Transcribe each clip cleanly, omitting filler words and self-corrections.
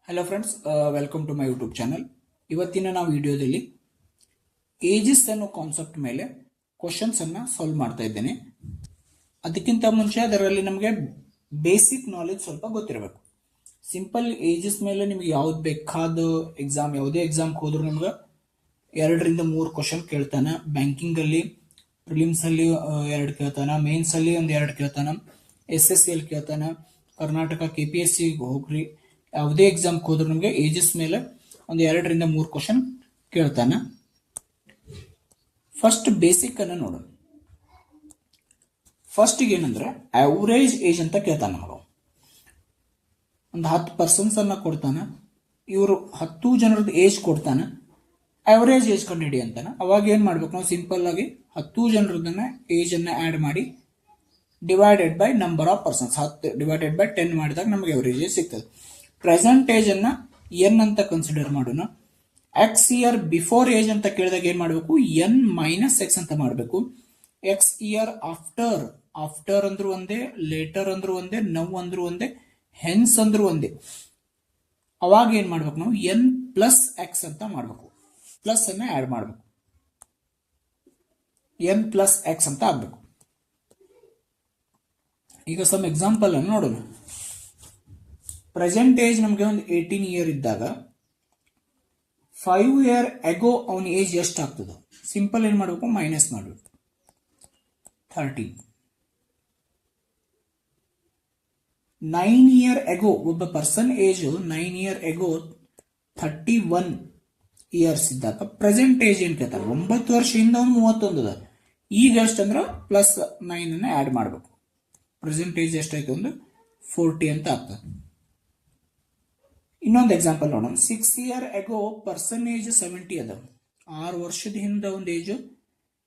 Hello friends, welcome to my YouTube channel. ಇವತ್ತಿನ ನಾವು ವಿಡಿಯೋದಲ್ಲಿ ಏಜಸ್ ಅನ್ನೋ ಕಾನ್ಸೆಪ್ಟ್ ಮೇಲೆ ಕ್ವಶನ್ಸ್ ಅನ್ನ ಸಾಲ್ವ್ ಮಾಡ್ತಾ ಇದ್ದೇನೆ. ಅದಕ್ಕಿಂತ ಮುಂಚೆ ಅದರಲ್ಲಿ ನಮಗೆ ಬೇಸಿಕ್ ನಾಲೆಜ್ ಸ್ವಲ್ಪ ಗೊತ್ತಿರಬೇಕು. ಸಿಂಪಲ್ ಏಜಸ್ ಮೇಲೆ ನಿಮ್ಗೆ ಯಾವ್ದು ಬೇಕಾದ ಎಕ್ಸಾಮ್, ಯಾವುದೇ ಎಕ್ಸಾಮ್ ಹೋದ್ರು ನಿಮ್ಗೆ 2-3 ಕ್ವಶನ್ ಕೇಳ್ತಾನೆ. ಬ್ಯಾಂಕಿಂಗ್ ಅಲ್ಲಿ ಪ್ರಿಲಿಮ್ಸ್ ಅಲ್ಲಿ 2 ಕೇಳ್ತಾನ, ಮೇನ್ಸ್ ಅಲ್ಲಿ 1-2 ಕೇಳ್ತಾನ, SSC ಅಲ್ಲಿ ಕೇಳ್ತಾನ, ಕರ್ನಾಟಕ KPSC ಹೋಗ್ರಿ, ಯಾವುದೇ ಎಕ್ಸಾಮ್ ಹೋದ್ರು ನಮಗೆ ಏಜಸ್ ಮೇಲೆ 2-3 ಕ್ವಶನ್ ಕೇಳ್ತಾನ. ಫಸ್ಟ್ ಬೇಸಿಕ್ ಅನ್ನ ನೋಡೋಣ. ಫಸ್ಟ್ ಏನಂದ್ರೆ ಅವರೇಜ್ ಏಜ್ ಅಂತ ಕೇಳ್ತಾನ. ನಾವು ಒಂದು 10 ಪರ್ಸನ್ಸ್ ಅನ್ನ ಕೊಡ್ತಾನ. ಇವರು 10 ಜನರದ್ದು ಏಜ್ ಕೊಡ್ತಾನ. ಅವರೇಜ್ ಏಜ್ ಕಂಡುಹಿಡಿ ಅಂತಾನ. ಅವಾಗ ಏನ್ ಮಾಡ್ಬೇಕು ನಾವು? ಸಿಂಪಲ್ ಆಗಿ 10 ಜನರದನ್ನ ಏಜ್ ಅನ್ನ ಆಡ್ ಮಾಡಿ divided by number of persons, 10 divided by 10 ಮಾಡಿದಾಗ ನಮಗೆ ಅವರೇಜ್ ಏಜ್ ಸಿಗ್ತದೆ. ಪ್ರೆಸೆಂಟ್ ಏಜ್ ಅನ್ನ ಎನ್ ಅಂತ ಕನ್ಸಿಡರ್ ಮಾಡೋಣ. ಎಕ್ಸ್ ಇಯರ್ ಬಿಫೋರ್ ಏಜ್ ಅಂತ ಕೇಳಿದಾಗ ಏನ್ ಮಾಡಬೇಕು? ಎನ್ ಮೈನಸ್ ಎಕ್ಸ್ ಅಂತ ಮಾಡಬೇಕು. ಎಕ್ಸ್ ಇಯರ್ ಆಫ್ಟರ್, ಆಫ್ಟರ್ ಅಂದ್ರೂ ಒಂದೇ, ಲೇಟರ್ ಅಂದ್ರೂ ಒಂದೇ, ನವ್ ಅಂದ್ರೂ ಒಂದೇ, ಹೆನ್ಸ್ ಅಂದ್ರೂ ಒಂದೇ. ಅವಾಗ ಏನ್ ಮಾಡ್ಬೇಕು ನಾವು? ಎನ್ ಪ್ಲಸ್ ಎಕ್ಸ್ ಅಂತ ಮಾಡ್ಬೇಕು. ಪ್ಲಸ್ ಅನ್ನ ಆಡ್ ಮಾಡ್ಬೇಕು. ಎನ್ ಪ್ಲಸ್ ಎಕ್ಸ್ ಅಂತ ಆಗ್ಬೇಕು. ಈಗ ಸಮ್ ಎಕ್ಸಾಂಪಲ್ ಅನ್ನು ನೋಡೋಣ. ಪ್ರೆಸೆಂಟ್ ಏಜ್ ನಮಗೆ ಒಂದು 18 ಇಯರ್ ಇದ್ದಾಗ 5 ಇಯರ್ ಎಗೋ ಅವನ ಏಜ್ ಎಷ್ಟು ಆಗ್ತದೆ? ಸಿಂಪಲ್ ಏನ್ ಮಾಡಬೇಕು? ಮೈನಸ್ ಮಾಡಬೇಕು. 30. 9 ಇಯರ್ ಎಗೋ ಒಬ್ಬ person age 9 year ago 31 years ಇದ್ದಾಗ ಪ್ರೆಸೆಂಟ್ ಏಜ್ ಏನ್ ಕೇಳ್ತಾರೆ? 9 ವರ್ಷದಿಂದ ಅವನು 31 ಅದ. ಈಗ ಎಷ್ಟಂದ್ರೆ ಪ್ಲಸ್ 9 ಅನ್ನ ಆಡ್ ಮಾಡಬೇಕು. ಪ್ರೆಸೆಂಟ್ ಏಜ್ ಎಷ್ಟಾಯ್ತು? ಒಂದು 40 ಅಂತ ಆಗ್ತದೆ. ಇನ್ನೊಂದು ಎಕ್ಸಾಂಪಲ್ ನೋಡೋಣ. 6 ಇಯರ್ ಎಗೋ ಪರ್ಸನ್ ಏಜ್ 70 ಅದ. 6 ವರ್ಷದ ಹಿಂದೆ ಒಂದು ಏಜ್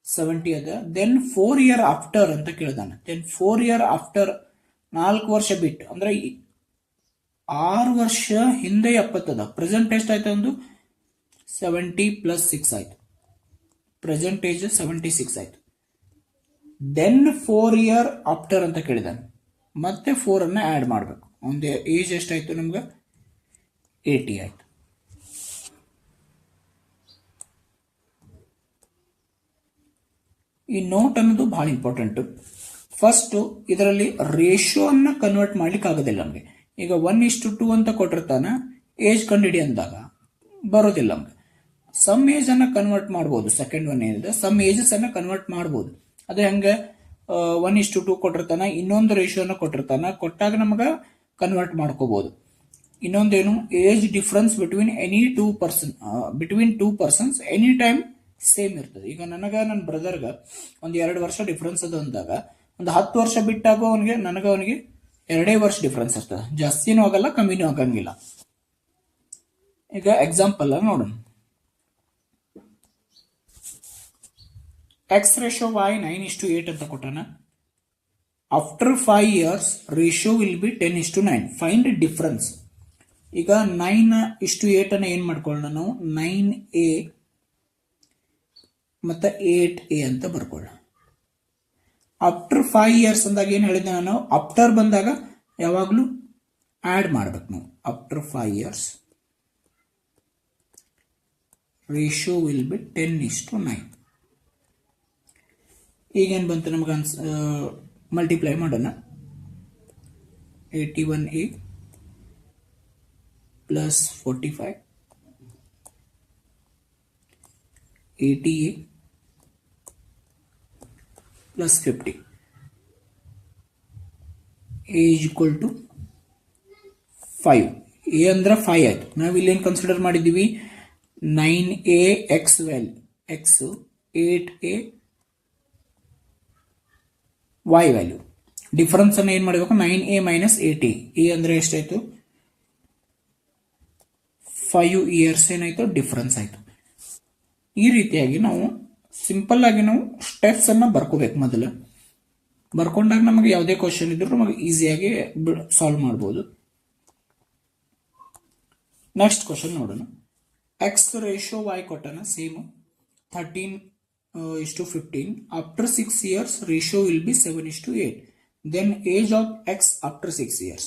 70 ಅದ. ದೆನ್ 4 ಇಯರ್ ಆಫ್ಟರ್ ಅಂತ ಕೇಳ್ದಾನ. ದೆನ್ 4 ಇಯರ್ ಆಫ್ಟರ್ 4 ವರ್ಷ ಬಿಟ್ಟು, ಅಂದ್ರೆ 6 ವರ್ಷ ಹಿಂದೆ 70 ಅದ. ಪ್ರೆಸೆಂಟ್ ಎಷ್ಟಾಯ್ತು? ಒಂದು 70 ಪ್ಲಸ್ 6 ಆಯ್ತು. ಪ್ರೆಸೆಂಟ್ ಏಜ್ 76 ಆಯ್ತು. ದೆನ್ 4 ಇಯರ್ ಆಫ್ಟರ್ ಅಂತ ಕೇಳಿದಾನೆ. ಮತ್ತೆ 4 ಅನ್ನ ಆಡ್ ಮಾಡಬೇಕು. ಒಂದು ಏಜ್ ಎಷ್ಟಾಯ್ತು ನಮ್ಗೆ? 80 ಆಯ್ತು. ಈ ನೋಟ್ ಅನ್ನೋದು ಬಹಳ ಇಂಪಾರ್ಟೆಂಟ್. ಫಸ್ಟ್ ಇದರಲ್ಲಿ ರೇಷಿಯೋ ಅನ್ನ ಕನ್ವರ್ಟ್ ಮಾಡ್ಲಿಕ್ಕೆ ಆಗೋದಿಲ್ಲ ನಮಗೆ. ಈಗ 1:2 ಅಂತ ಕೊಟ್ಟಿರ್ತಾನ, ಏಜ್ ಕಂಡುಹಿಡಿ ಅಂದಾಗ ಬರೋದಿಲ್ಲ ನಮ್ಗೆ. ಸಮ್ ಏಜ್ ಅನ್ನ ಕನ್ವರ್ಟ್ ಮಾಡಬಹುದು. ಸೆಕೆಂಡ್ ಒನ್ ಏನಿದೆ, ಸಮ್ ಏಜಸ್ ಅನ್ನ ಕನ್ವರ್ಟ್ ಮಾಡಬಹುದು. ಅದೇ ಹಂಗೆ 1:2 ಕೊಟ್ಟಿರ್ತಾನ, ಇನ್ನೊಂದು ರೇಷಿಯೋ ಅನ್ನ ಕೊಟ್ಟಿರ್ತಾನ, ಕೊಟ್ಟಾಗ ನಮಗ ಕನ್ವರ್ಟ್ ಮಾಡ್ಕೋಬಹುದು. ಇನ್ನೊಂದೇನು? Age difference between between two persons any time same ಇರ್ತದೆ. ಈಗ ನನ್ನ ಬ್ರದರ್ಗ ಒಂದು 2 ವರ್ಷ ಡಿಫರೆನ್ಸ್ ಅದು ಅಂದಾಗ ಒಂದು 10 ವರ್ಷ ಬಿಟ್ಟಾಗ ಅವನಿಗೆ 2 ವರ್ಷ ಡಿಫರೆನ್ಸ್ ಇರ್ತದೆ. ಜಾಸ್ತಿನೂ ಆಗಲ್ಲ, ಕಮ್ಮಿನೂ ಆಗಂಗಿಲ್ಲ. ಈಗ ಎಕ್ಸಾಂಪಲ್ ನೋಡೋಣ. ಎಕ್ಸ್ ರೇಷಿಯೋ ವೈ 9:8 ಅಂತ ಕೊಟ್ಟಾನ. After 5 years ratio will be 10:9. Find difference. ಈಗ 9:8 ಅನ್ನ ಏನ್ ಮಾಡ್ಕೊಳ್ಳೋಣ ನಾವು? 9A ಮತ್ತೆ 8A ಅಂತ ಬರ್ಕೊಳ್ಳೋಣ. ಆಫ್ಟರ್ 5 ಇಯರ್ಸ್ ಅಂದಾಗ ಏನ್ ಹೇಳಿದ್ದೆ ನಾನು? ಆಫ್ಟರ್ ಬಂದಾಗ ಯಾವಾಗ್ಲೂ ಆಡ್ ಮಾಡ್ಬೇಕು ನಾವು. After 5 years ratio will be 10:9. ಈಗೇನ್ ಬಂತು ನಮ್ಗೆ? ಮಲ್ಟಿಪ್ಲೈ ಮಾಡೋಣ. 81A plus 45, 80A plus 50 age equal to 5. A ಅಂದ್ರೆ 5 ಆಯ್ತು. ನಾವು ಇಲ್ಲೇನು ಕನ್ಸಿಡರ್ ಮಾಡಿದ್ದೀವಿ? 9A x value x, 8A y value. Difference ಅನ್ನು ಏನ್ ಮಾಡಬೇಕು? 9A minus 8A. ಎ ಅಂದ್ರೆ ಎಷ್ಟಾಯ್ತು? 5 ಇಯರ್ಸ್ ಏನಾಯ್ತು? ಡಿಫರೆನ್ಸ್ ಆಯ್ತು. ಈ ರೀತಿಯಾಗಿ ನಾವು ಸಿಂಪಲ್ ಆಗಿ ನಾವು ಸ್ಟೆಪ್ಸ್ ಅನ್ನ ಬರ್ಕೋಬೇಕು. ಮೊದಲು ಬರ್ಕೊಂಡಾಗ ನಮಗೆ ಯಾವುದೇ ಕ್ವಶನ್ ಇದ್ರೂ ನಮಗೆ ಈಸಿಯಾಗಿ ಸಾಲ್ವ್ ಮಾಡಬಹುದು. ನೆಕ್ಸ್ಟ್ ಕ್ವಶನ್ ನೋಡೋಣ. ಎಕ್ಸ್ ರೇಷಿಯೋ ವೈ ಕೊಟ್ಟನ same 13:15. After 6 years ratio will be 7:8. Then age of x after 6 years.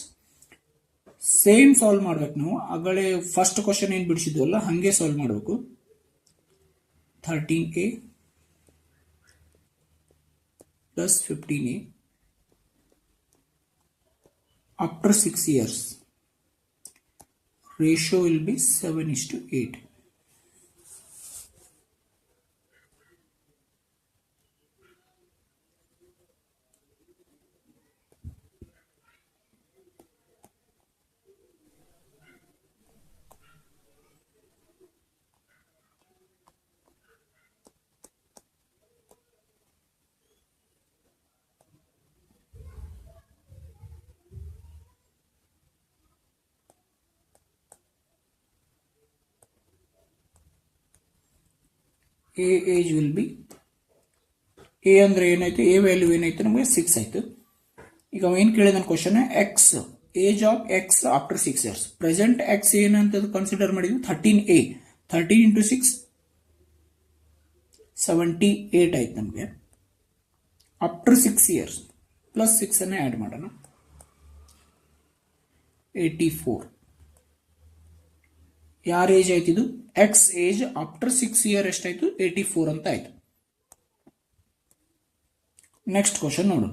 Same solve ಮಾಡ್ಬೇಕು ನಾವು. ಆಗಲೇ ಫಸ್ಟ್ ಕ್ವಶನ್ ಏನು ಬಿಡಿಸಿದ್ವಲ್ಲ ಹಾಗೆ ಸಾಲ್ವ್ ಮಾಡಬೇಕು. 13a plus 15a after 6 years. Ratio will be 7:8. A age will be, A ಅಂದ್ರೆ ಏನಾಯ್ತು, A value ಏನಾಯ್ತು ನಮಗೆ 6 ಆಯ್ತು. ಈಗ ಏನು ಕೇಳಿದ question, X age of X after 6 years. Present X ಏನಂತ ಕನ್ಸಿಡರ್ ಮಾಡಿದ್ವಿ 13a. 13 into 6 78 ಆಯ್ತು ನಮಗೆ. ಆಫ್ಟರ್ 6 years ಪ್ಲಸ್ 6 ಅನ್ನ ಆ್ಯಡ್ ಮಾಡೋಣ, 84. ಯಾರ ಏಜ್ ಆಯ್ತು ಇದು, ಎಕ್ಸ್ ಏಜ್ ಆಫ್ಟರ್ 6 years ಎಷ್ಟಾಯ್ತು, 84 ಅಂತ ಆಯ್ತು. ನೆಕ್ಸ್ಟ್ ಕ್ವಶನ್ ನೋಡು.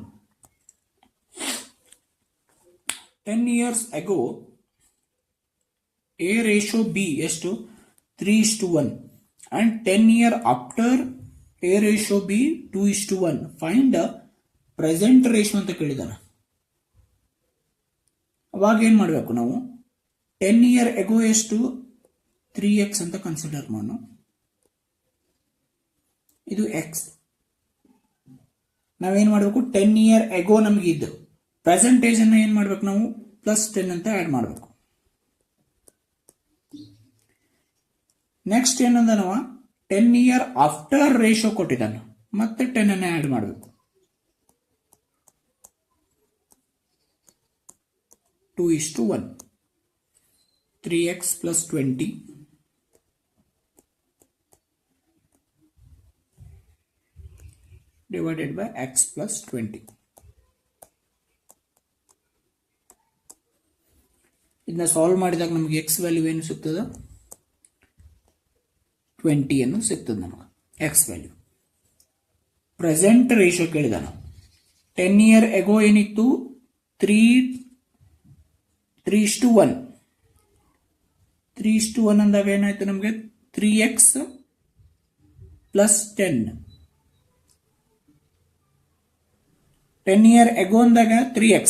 10 years ago A ratio B ಎಷ್ಟು 3:1 and 10 years after A ratio B 2:1. find the present ratio ಅಂತ ಕೇಳಿದಾನ. ಅವಾಗ ಏನ್ ಮಾಡಬೇಕು ನಾವು, 10 years ago ಎಷ್ಟು 3x ಅಂತ ಕನ್ಸಿಡರ್ ಮಾಡೋಣ. ಇದು x. ನಾವೇನ್ ಮಾಡಬೇಕು, 10 years ago ನಮಗೆ ಇದ್ದು ಪ್ರೆಸೆಂಟೇಜ್ ಅನ್ನ ಏನ್ ಮಾಡ್ಬೇಕು ನಾವು, +10 ಅಂತ ಆಡ್ ಮಾಡಬೇಕು. ನೆಕ್ಸ್ಟ್ ಏನಂದ ನಾವು 10 years ಆಫ್ಟರ್ ರೇಷಿಯೋ ಕೊಟ್ಟಿದ್ದಾನೆ, ಮತ್ತೆ 10 ಅನ್ನ ಆಡ್ ಮಾಡಬೇಕು, 2:1. 3x plus 20 divided by x plus 20. ಇದನ್ನ ಸಾಲ್ವ್ ಮಾಡಿದಾಗ ನಮಗೆ ಎಕ್ಸ್ ವ್ಯಾಲ್ಯೂ ಏನು ಸಿಗ್ತದೆ, 20 ಅನ್ನು ಸಿಗ್ತದೆ ನಮಗೆ ಎಕ್ಸ್ ವ್ಯಾಲ್ಯೂ. ಪ್ರೆಸೆಂಟ್ ರೇಷಿಯೋ ಕೇಳಿದ ನಾವು. 10 years ago ಏನಿತ್ತು 3:1. 3:1 ಅಂದಾಗ ಏನಾಯ್ತು ನಮಗೆ, 3x plus 10. 10 years ago ಅಂದಾಗ 3x,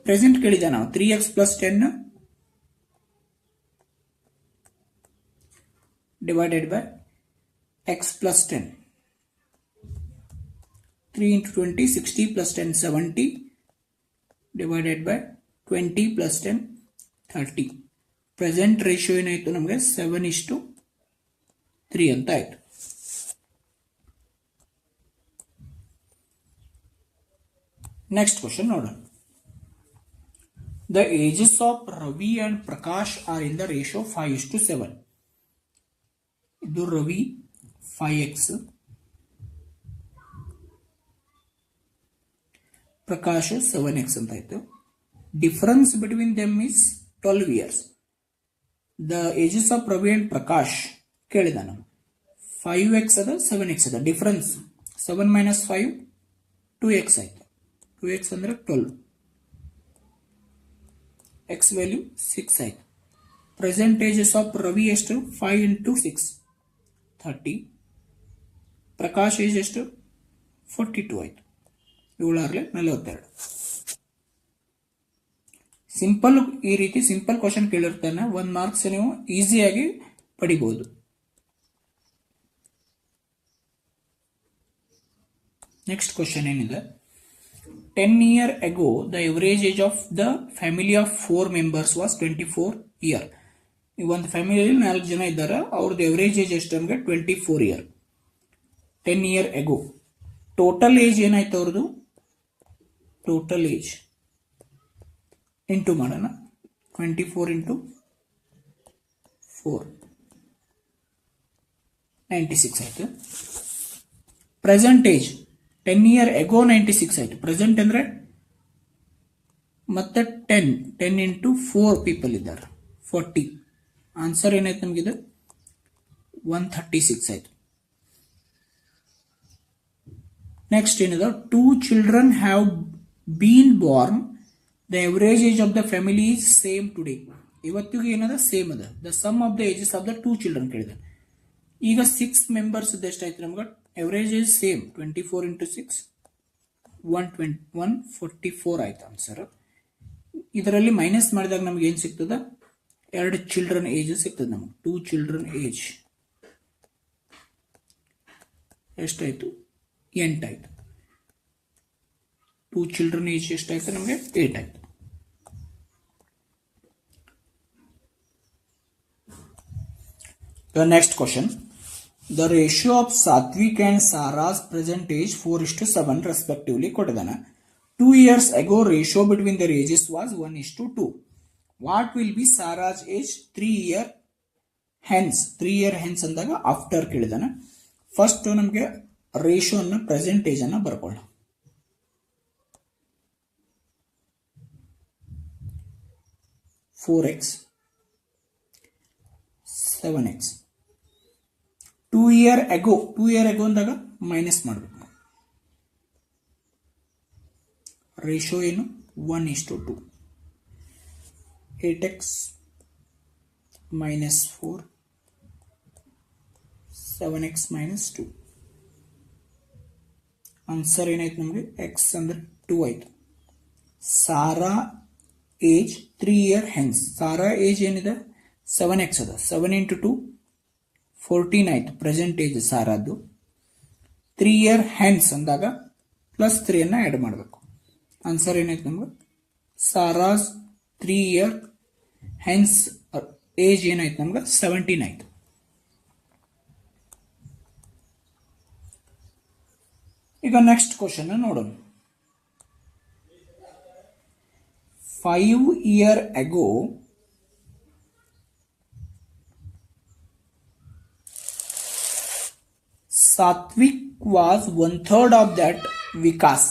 ಪ್ರೆಸೆಂಟ್ ಕೇಳಿದ ನಾವು 3x plus 10 divided by x plus 10. 3 into 20 60 plus 10 70 divided by 20 plus 10 30. Present ratio ಏನಾಯ್ತು ನಮಗೆ 7:3 ಅಂತ ಆಯ್ತು. ನೆಕ್ಸ್ಟ್ ಕ್ವಶನ್ ನೋಡೋಣ. The ages of Ravi and Prakash are in the ratio 5:7. ಇದು ರವಿ 5x, ಪ್ರಕಾಶ್ 7x ಅಂತ ಆಯ್ತು. Difference between them is 12 years. The ages of Ravi and Prakash ಕೇಳಿದ ನಾವು. 5x ಅದ 7x ಅದ, ಡಿಫರೆನ್ಸ್ 7 minus 5 2x ಆಯ್ತು. 2x ಅಂದ್ರೆ 12, x ವ್ಯಾಲ್ಯೂ 6 ಆಯ್ತು. ಪ್ರೆಸೆಂಟ್ ಏಜಸ್ ಆಫ್ ರವಿ ಎಷ್ಟು, 5 into 6 30. ಪ್ರಕಾಶ್ ಏಜ್ ಎಷ್ಟು 42 ಆಯ್ತು. 7 42. ಸಿಂಪಲ್, ಈ ರೀತಿ ಸಿಂಪಲ್ ಕ್ವಶನ್ ಕೇಳಿರ್ತಾನೆ, 1 marks ನೀವು ಈಸಿಯಾಗಿ ಪಡಿಬಹುದು. ನೆಕ್ಸ್ಟ್ ಕ್ವಶನ್ ಏನಿದೆ, 10 years ago the average age of the family of 4 members was 24 years. ಈ ಒಂದು ಫ್ಯಾಮಿಲಿಯಲ್ಲಿ 4 ಜನ ಇದ್ದಾರೆ, ಅವ್ರದ್ದು ಎವರೇಜ್ ಏಜ್ ಎಷ್ಟು ನಮಗೆ 24 years. 10 years ago total age ಏನಾಯ್ತು ಅವ್ರದ್ದು, ಟೋಟಲ್ ಏಜ್ ಇಂಟು ಮಾಡೋಣ, 24 into 4 96 ಆಯ್ತು. ಪ್ರೆಸೆಂಟ್ ಏಜ್ 10 years ago 96 ಆಯ್ತು. ಪ್ರೆಸೆಂಟ್ ಅಂದ್ರೆ ಮತ್ತೆ 10 ಇಂಟು 4 ಪೀಪಲ್ ಇದ್ದಾರೆ 40. ಆನ್ಸರ್ ಏನಾಯ್ತು ನಮಗಿದು 136 ಆಯ್ತು. ನೆಕ್ಸ್ಟ್ ಏನಿದೆ, 2 children have been born, the average age of the family is same today. ಇವತ್ತಿಗೂ ಏನದ ಸೇಮ್ ಅದ. The sum of the ages of the 2 children ಕೇಳಿದೆ. ಈಗ 6 ಮೆಂಬರ್ಸ್ ಎಷ್ಟಾಯ್ತು ನಮ್ಗೆ, ಎವರೇಜ್ ಏಜ್ ಸೇಮ್ 24 ಇಂಟು 6 144 ಆಯ್ತು ಆನ್ಸರ್. ಇದರಲ್ಲಿ ಮೈನಸ್ ಮಾಡಿದಾಗ ನಮ್ಗೆ ಏನು ಸಿಗ್ತದ, 2 ಚಿಲ್ಡ್ರನ್ ಏಜ್ ಸಿಗ್ತದೆ ನಮಗೆ. 2 children ಏಜ್ ಎಷ್ಟಾಯ್ತು, 8 ಆಯ್ತು. 2 children ಏಜ್ ಎಷ್ಟಾಯ್ತು ನಮಗೆ, 8 ಆಯ್ತು. The next question, the ratio of Satvik and Sara's present age 4:7 respectively ಕೊಟ್ಟಿದ್ದಾನೆ. 2 years ago ratio between their ages was 1:2. What will be Sara's age 3 year hence? 3 year hence ಅಂದಾಗ after ಕೇಳಿದಾನೆ. First ನಮಗೆ ratio ಅನ್ನ present age ಅನ್ನ ಬರ್ಕೊಳ್ಳೋಣ. 4x 7x. 2 year ago ಅಂದಾಗ minus ಮಾಡಬೇಕು. Ratio ಏನು, 1:2. 8x minus 4 7x minus 2. Answer ಏನಾಯ್ತು ನಮಗೆ, X ಅಂದ್ರೆ 2 ಆಯ್ತು. Sara age 3 year hence. Sara age ಏನಿದೆ 7x ಅದ. 7 ಇಂಟು 2 14 ಆಯ್ತು ಪ್ರೆಸೆಂಟ್ ಏಜ್ ಸಾರಾದ್ದು. 3 year hence ಅಂದಾಗ ಪ್ಲಸ್ 3 ಅನ್ನ ಆ್ಯಡ್ ಮಾಡಬೇಕು. ಆನ್ಸರ್ ಏನಾಯ್ತು ನಮ್ಗೆ, ಸಾರಾಸ್ 3 year hence ಏಜ್ ಏನಾಯ್ತು ನಮ್ಗೆ 17 ಆಯ್ತು. ಈಗ ನೆಕ್ಸ್ಟ್ ಕ್ವಶನ್ ನೋಡೋಣ. 5 year ago Satvik was 1/3 of that Vikas.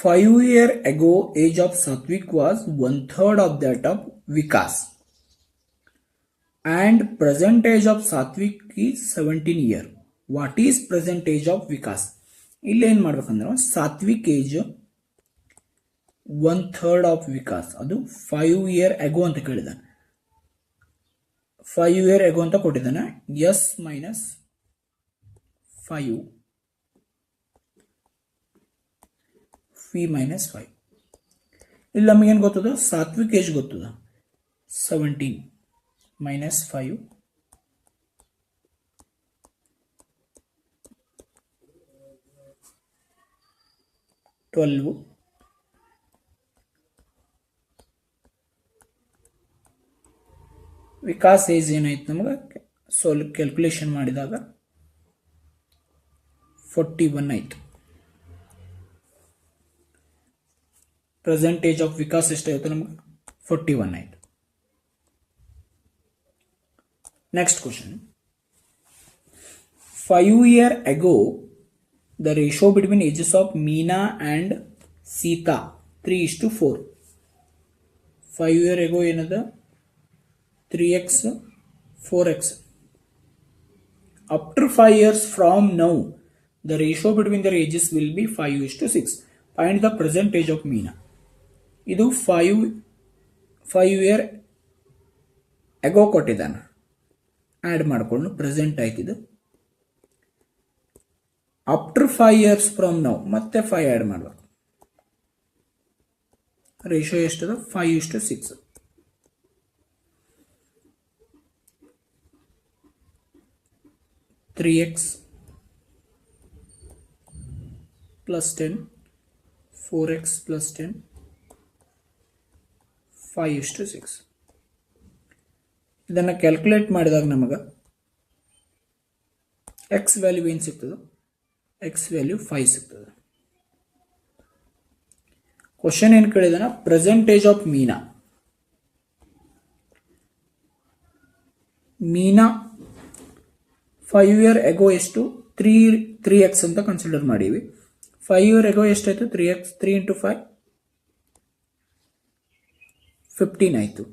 5 year ago age of Satvik was 1/3 of that of Vikas. And present age of Satvik is 17 year. What is present age of Vikas? ಇಲ್ಲಿ ಏನು ಮಾಡ್ಬೇಕಂದ್ರೆ, Satwik age 1/3 of Vikas, ಅದು 5 year ago ಅಂತ ಕೇಳಿದಾನೆ. 5 year ago ಅಂತ ಕೊಟ್ಟಿದ್ದಾನೆ. S minus 5 V minus 5. ಇಲ್ಲಿ ನಮಗೇನು ಗೊತ್ತದ, ಸಾತ್ವಿಕ್ ಏಜ್ ಗೊತ್ತದ 17 ಮೈನಸ್ 5 12. ವಿಕಾಸ್ ಏಜ್ ಏನಾಯ್ತು ನಮಗೆ, ಕ್ಯಾಲ್ಕುಲೇಷನ್ ಮಾಡಿದಾಗ 41 ಆಯ್ತು. ಪ್ರೆಸೆಂಟ್ ಏಜ್ ಆಫ್ ವಿಕಾಸ್ ಎಷ್ಟಾಯ್ತು ನಮಗೆ, 41 ಆಯ್ತು. Next question, 5 year ago the ratio between ages of Meena and Sita 3:4. 5 year ago ಏನದ, 3x 4x. After 5 years from now the ratio between their ages will be 5:6. Find the present age of Meena. ಇದು 5 year ago ಕೊಟ್ಟಿದ್ದಾನೆ, add ಮಾಡಿಕೊಂಡು present ಆಯ್ತಿದ್ದು. After 5 years from now ಮತ್ತೆ 5 add ಮಾಡಬೇಕು. Ratio ಎಷ್ಟದ, 5:6. 3x plus 10 4x plus 10 5:6. ಇದನ್ನು calculate ಮಾಡಿದಾಗ ನಮಗೆ ಎಕ್ಸ್ ವ್ಯಾಲ್ಯೂ ಏನು ಸಿಗ್ತದೆ, ಎಕ್ಸ್ ವ್ಯಾಲ್ಯೂ 5 ಸಿಗ್ತದೆ. ಕ್ವಶನ್ ಏನು ಕೇಳಿದಾನ, present age of Meena. Meena 5 year ago ಎಷ್ಟು, 3x ಅಂತ ಕನ್ಸಿಡರ್ ಮಾಡೀವಿ. 5 year ago ಎಷ್ಟಾಯ್ತು 3x 3 into 5 15 ಆಯ್ತು.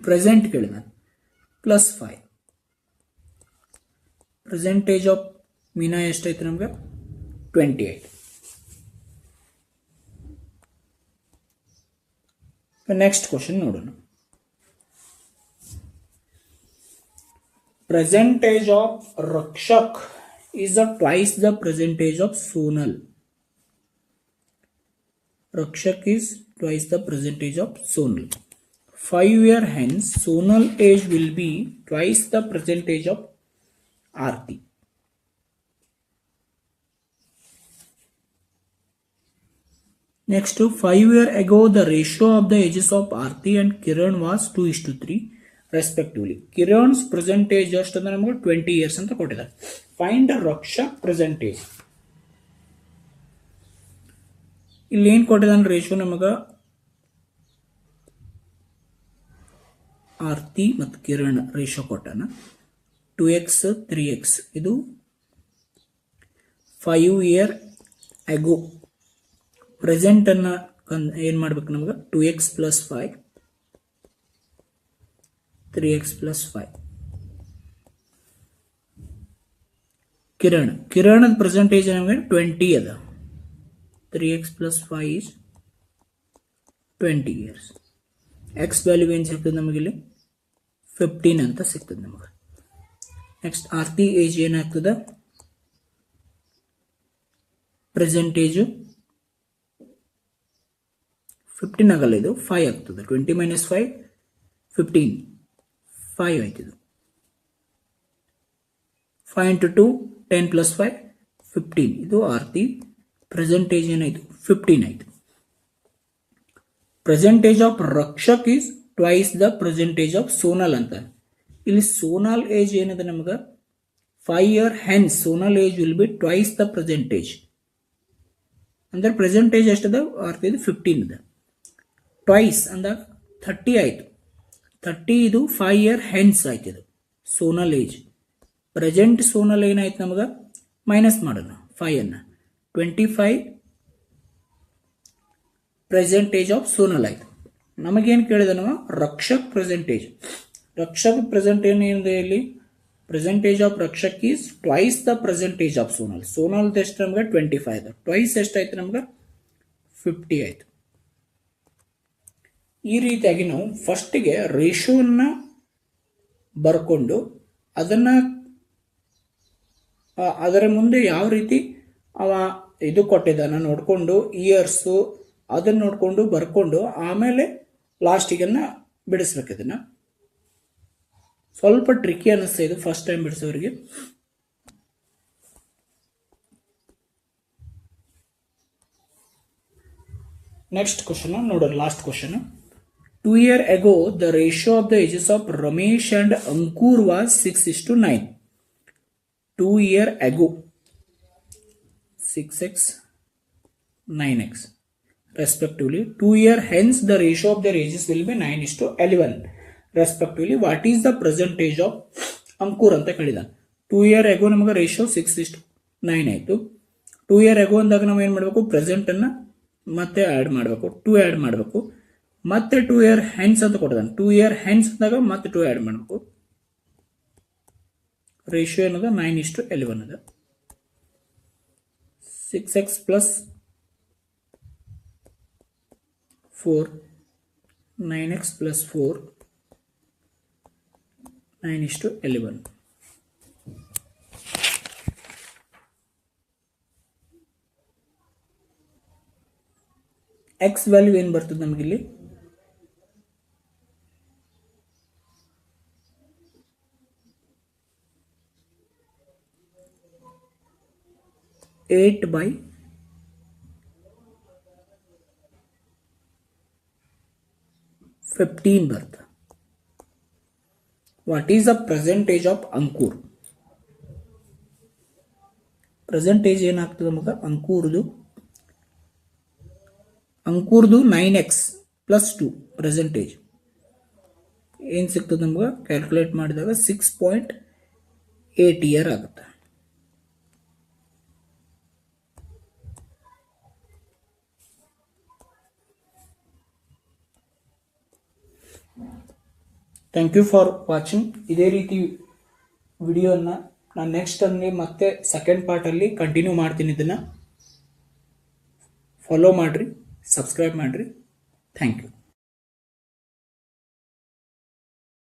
ಪ್ರೆಸೆಂಟ್ ಕೇಳಿದ ಪ್ಲಸ್ 5 ಪರ್ಸೆಂಟೇಜ್ ಆಫ್ ಮೀನಾ ಎಷ್ಟಾಯ್ತು ನಮ್ಗೆ 28. ನೆಕ್ಸ್ಟ್ ಕ್ವಶನ್ ನೋಡೋಣ. Percentage of Rakshak is twice the percentage of Sonal. Rakshak is twice the percentage of Sonal. 5 years hence, Sonal age will be twice the percentage of Aarti. Next, 5 years ago, the ratio of the ages of Aarti and Kiran was 2:3. Respectively. Kiran's percentage ಎಷ್ಟು ಅಂದ್ರೆ ನಮಗೆ 20 years ಅಂತ ಕೊಟ್ಟಿದ್ದಾರೆ. Find Rakshak percentage. ಇಲ್ಲಿ ಏನ್ ಕೊಟ್ಟಿದ್ದಾನೆ ratio ನಮಗ ಆರ್ತಿ ಮತ್ತು ಕಿರಣ್ ರೇಷಿಯೋ ಕೊಟ್ಟಾನ 2x 3x. ಇದು 5 year ago. ಪ್ರೆಸೆಂಟ್ ಅನ್ನ ಏನ್ ಮಾಡ್ಬೇಕು ನಮಗ 2x plus 5 3x plus 5. ಕಿರಣದ percentage ನಮಗೆ 20 ಅದ. 3x plus 5 is 20 years. x value ಏನು ಸಿಗ್ತದೆ ನಮಗೆ ಇಲ್ಲಿ 15 ಅಂತ ಸಿಗ್ತದೆ ನಮಗೆ. ನೆಕ್ಸ್ಟ್ ಆರ್ತಿ ಏಜ್ ಏನಾಗ್ತದ ಪ್ರೆಸೆಂಟೇಜು 15 ಆಗಲ್ಲ, ಇದು 5 ಆಗ್ತದೆ. 20 minus 5 15 5 ಆಯ್ತು. 5 into 2 10 plus 5 15. ಇದು ಆರ್ತಿ ಪ್ರೆಸೆಂಟೇಜ್ ಏನಾಯ್ತು 15 ಆಯ್ತು. Percentage of Rakshak is twice the percentage of Sonal ಅಂತ. ಇಲ್ಲಿ ಸೋನಲ್ ಏಜ್ ಏನಿದೆ ನಮಗೆ 5 year hence Sonal age will be twice the percentage. ಅಂದ್ರೆ ಪ್ರೆಸೆಂಟೇಜ್ ಎಷ್ಟದ ಆರ್ತಿ 15 ಇದೆ. ಟ್ವೈಸ್ ಅಂದಾಗ 30 ಆಯ್ತು. 30 ಇದು 5 year hence ಆಯ್ತು. ಇದು ಸೋನಲ್ ಏಜ್. ಪ್ರೆಸೆಂಟ್ ಸೋನಲ್ ಏನಾಯ್ತು ನಮಗೆ ಮೈನಸ್ ಮಾಡೋಣ 5 ಅನ್ನ 25 ಪ್ರೆಸೆಂಟೇಜ್ ಆಫ್ ಸೋನಲ್ ಆಯ್ತು. ನಮಗೇನು ಕೇಳಿದ ನಾವು ರಕ್ಷಕ್ ಪ್ರೆಸೆಂಟೇಜ್. ರಕ್ಷಕ್ ಪ್ರೆಸೆಂಟ್ ಏನಿದೆ ಇಲ್ಲಿ percentage of Rakshak is twice the percentage of Sonal. Sonal ಎಷ್ಟು ನಮ್ಗೆ 25 ಇದೆ. ಟ್ವೈಸ್ ಎಷ್ಟಾಯ್ತು ನಮ್ಗೆ 50 ಆಯ್ತು. ಈ ರೀತಿಯಾಗಿ ನಾವು ಫಸ್ಟಿಗೆ ರೇಷಿಯೋನ್ನ ಬರ್ಕೊಂಡು ಅದರ ಮುಂದೆ ಯಾವ ರೀತಿ ಅವ ಇದು ಕೊಟ್ಟಿದ್ದಾನ ನೋಡಿಕೊಂಡು ಇಯರ್ಸು ಅದನ್ನು ನೋಡಿಕೊಂಡು ಬರ್ಕೊಂಡು ಆಮೇಲೆ ಲಾಸ್ಟಿಗನ್ನ ಬಿಡಿಸ್ಬೇಕು. ಇದನ್ನ ಸ್ವಲ್ಪ ಟ್ರಿಕ್ಕಿ ಅನ್ನಿಸ್ತಾ ಇದು ಫಸ್ಟ್ ಟೈಮ್ ಬಿಡಿಸೋರಿಗೆ. ನೆಕ್ಸ್ಟ್ ಕ್ವಶನ್ ನೋಡೋಣ, last question. 2 years ago, the ratio of the ages of Ramesh and Ankur was 6:9. 2 years ago, 6x, 9x, respectively. 2 years hence, the ratio of their ages will be 9:11, respectively. What is the percentage of Ankur ಅಂತ ಕೇಳಿದ. 2 years ago ನಮಗೆ ratio 6:9 ಆಯಿತು. 2 years ago ಅಂದಾಗ ನಾವು ಏನು ಮಾಡಬೇಕು present ಅನ್ನ ಮತ್ತೆ ಆ್ಯಡ್ ಮಾಡಬೇಕು, 2 ಆ್ಯಡ್ ಮಾಡಬೇಕು. ಮತ್ತೆ 2 year hence ಅಂತ ಕೊಟ್ಟಿದ್ದಾನೆ. 2 year hence ಅಂದಾಗ ಮತ್ತೆ 2 ಆ್ಯಡ್ ಮಾಡಬೇಕು. ರೇಷಿಯೋ ಏನದ 9:11 ಅದ. 6x plus 4 9x plus 4 9:11. x value ಏನು ಬರ್ತದೆ ನಮಗಿಲ್ಲಿ 8/15 ಬರ್ತದೆ. What is the percentage of Ankur? Percentage ಏನಾಗ್ತದೆ ನಮಗೆ ಅಂಕೂರ್ದು 9x plus 2 ಪ್ರೆಸೆಂಟೇಜ್ ಏನು ಸಿಗ್ತದೆ ನಮ್ಗೆ ಕ್ಯಾಲ್ಕುಲೇಟ್ ಮಾಡಿದಾಗ 6.8 year ಆಗುತ್ತೆ. Thank you for watching. ಇದೇ ರೀತಿ ವಿಡಿಯೋನ ನಾನು ನೆಕ್ಸ್ಟ್ ಅಲ್ಲಿ ಮತ್ತೆ ಸೆಕೆಂಡ್ ಪಾರ್ಟಲ್ಲಿ ಕಂಟಿನ್ಯೂ ಮಾಡ್ತೀನಿ. ಇದನ್ನು ಫಾಲೋ ಮಾಡಿರಿ, ಸಬ್ಸ್ಕ್ರೈಬ್ ಮಾಡಿರಿ. Thank you.